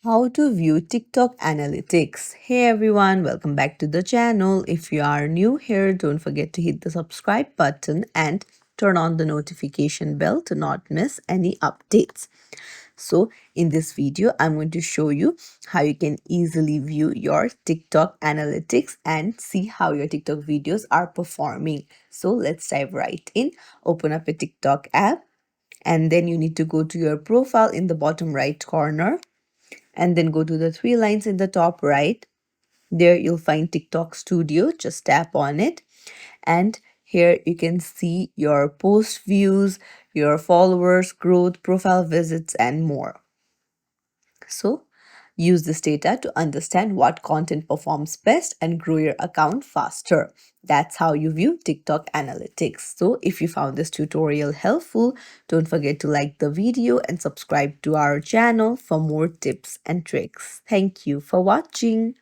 How to view TikTok analytics. Hey everyone, welcome back to the channel. If you are new here, don't forget to hit the subscribe button and turn on the notification bell to not miss any updates. So in this video, I'm going to show you how you can easily view your TikTok analytics and see how your TikTok videos are performing. So let's dive right in. Open up a TikTok app and then you need to go to your profile in the bottom right corner and then go to the three lines in the top right. There you'll find TikTok Studio. Just tap on it, and here you can see your post views, your followers, growth, profile visits, and more. So use this data to understand what content performs best and grow your account faster. That's how you view TikTok analytics. So if you found this tutorial helpful, don't forget to like the video and subscribe to our channel for more tips and tricks. Thank you for watching.